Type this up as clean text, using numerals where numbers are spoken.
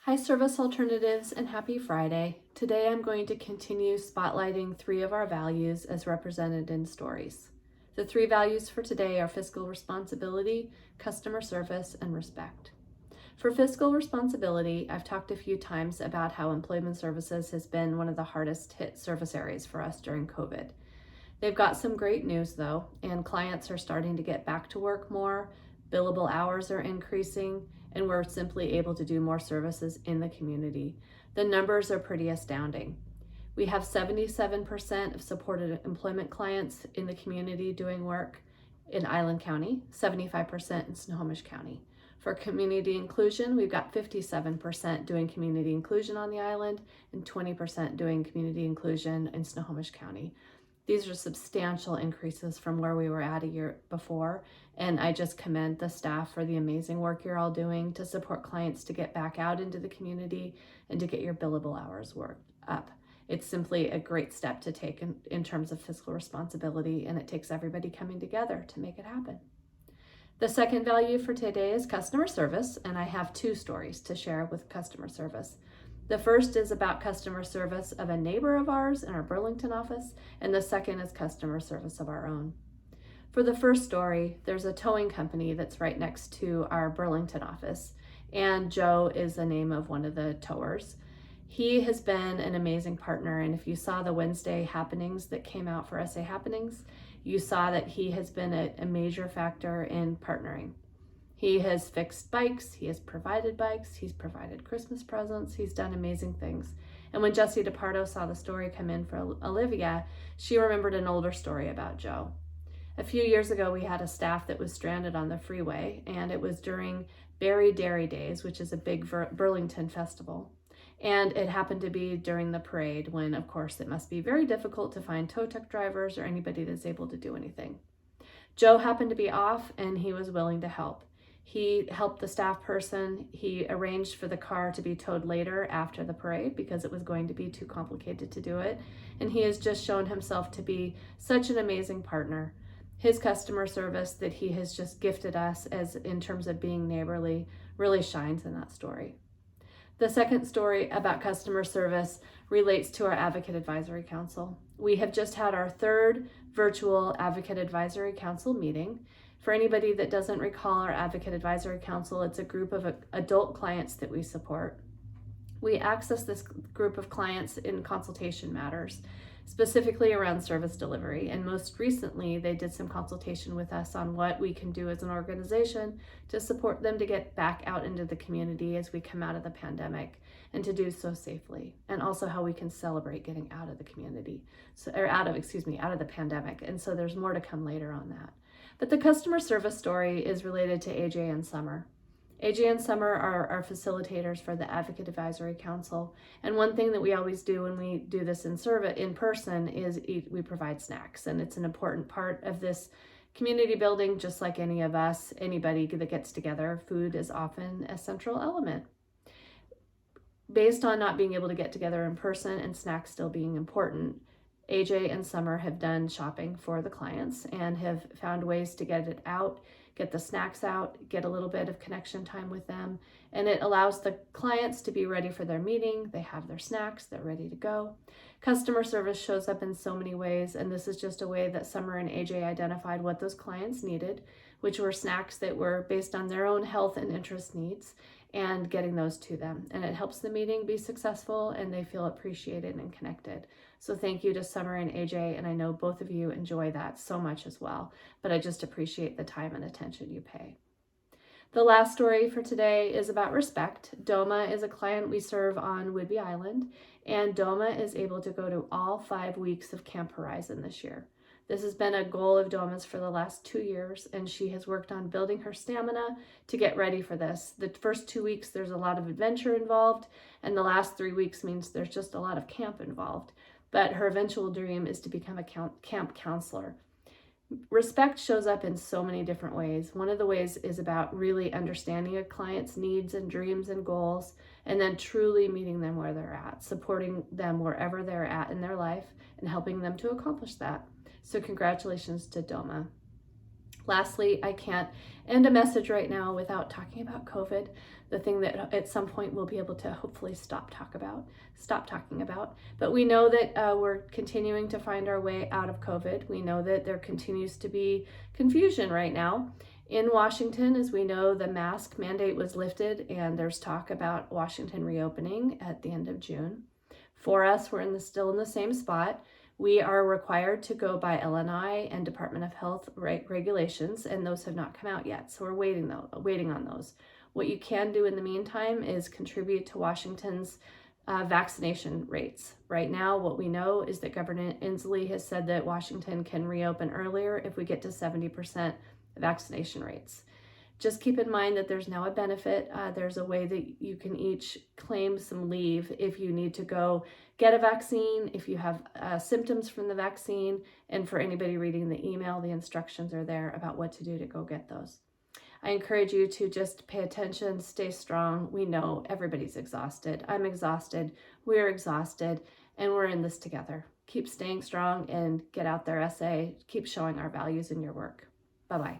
Hi, Service Alternatives, and happy Friday. Today I'm going to continue spotlighting 3 of our values as represented in stories. The 3 values for today are fiscal responsibility, customer service, and respect. For fiscal responsibility, I've talked a few times about how employment services has been one of the hardest hit service areas for us during COVID. They've got some great news though, and clients are starting to get back to work more, billable hours are increasing, and we're simply able to do more services in the community. The numbers are pretty astounding. We have 77% of supported employment clients in the community doing work in Island County, 75% in Snohomish County. For community inclusion, we've got 57% doing community inclusion on the island and 20% doing community inclusion in Snohomish County. These are substantial increases from where we were at a year before, and I just commend the staff for the amazing work you're all doing to support clients to get back out into the community and to get your billable hours worked up. It's simply a great step to take in terms of fiscal responsibility, and it takes everybody coming together to make it happen. The second value for today is customer service, and I have 2 stories to share with customer service. The first is about customer service of a neighbor of ours in our Burlington office, and the second is customer service of our own. For the first story, there's a towing company that's right next to our Burlington office, and Joe is the name of one of the towers. He has been an amazing partner, and if you saw the Wednesday happenings that came out for SA Happenings, you saw that he has been a major factor in partnering. He has fixed bikes, he has provided bikes, he's provided Christmas presents, he's done amazing things. And when Jessie DePardo saw the story come in for Olivia, she remembered an older story about Joe. A few years ago, we had a staff that was stranded on the freeway, and it was during Berry Dairy Days, which is a big Burlington festival. And it happened to be during the parade when, of course, it must be very difficult to find tow truck drivers or anybody that's able to do anything. Joe happened to be off, and he was willing to help. He helped the staff person. He arranged for the car to be towed later after the parade because it was going to be too complicated to do it. And he has just shown himself to be such an amazing partner. His customer service that he has just gifted us as in terms of being neighborly really shines in that story. The second story about customer service relates to our Advocate Advisory Council. We have just had our 3rd virtual Advocate Advisory Council meeting. For anybody that doesn't recall our Advocate Advisory Council, it's a group of adult clients that we support. We access this group of clients in consultation matters, specifically around service delivery. And most recently, they did some consultation with us on what we can do as an organization to support them to get back out into the community as we come out of the pandemic and to do so safely. And also how we can celebrate getting out of the community, out of the pandemic. And so there's more to come later on that. But the customer service story is related to AJ and Summer. AJ and Summer are our facilitators for the Advocate Advisory Council. And one thing that we always do when we do this in person is we provide snacks. And it's an important part of this community building, just like anybody that gets together, food is often a central element. Based on not being able to get together in person and snacks still being important, AJ and Summer have done shopping for the clients and have found ways to get it out, get the snacks out, get a little bit of connection time with them. And it allows the clients to be ready for their meeting. They have their snacks, they're ready to go. Customer service shows up in so many ways. And this is just a way that Summer and AJ identified what those clients needed, which were snacks that were based on their own health and interest needs, and getting those to them. And it helps the meeting be successful and they feel appreciated and connected. So thank you to Summer and AJ, and I know both of you enjoy that so much as well, but I just appreciate the time and attention you pay. The last story for today is about respect. Doma is a client we serve on Whidbey Island, and Doma is able to go to all 5 weeks of Camp Horizon this year. This has been a goal of Doma's for the last 2 years, and she has worked on building her stamina to get ready for this. The first 2 weeks, there's a lot of adventure involved, and the last 3 weeks means there's just a lot of camp involved. But her eventual dream is to become a camp counselor. Respect shows up in so many different ways. One of the ways is about really understanding a client's needs and dreams and goals, and then truly meeting them where they're at, supporting them wherever they're at in their life, and helping them to accomplish that. So congratulations to Doma. Lastly, I can't end a message right now without talking about COVID. the thing that at some point we'll be able to hopefully stop talking about. But we know that we're continuing to find our way out of COVID. We know that there continues to be confusion right now. In Washington, as we know, the mask mandate was lifted and there's talk about Washington reopening at the end of June. For us, we're still in the same spot. We are required to go by LNI and Department of Health regulations, and those have not come out yet. So we're waiting on those. What you can do in the meantime is contribute to Washington's vaccination rates. Right now, what we know is that Governor Inslee has said that Washington can reopen earlier if we get to 70% vaccination rates. Just keep in mind that there's now a benefit. There's a way that you can each claim some leave if you need to go get a vaccine, if you have symptoms from the vaccine, and for anybody reading the email, the instructions are there about what to do to go get those. I encourage you to just pay attention, stay strong. We know everybody's exhausted. I'm exhausted. We're exhausted, and we're in this together. Keep staying strong and get out there, SA. Keep showing our values in your work. Bye-bye.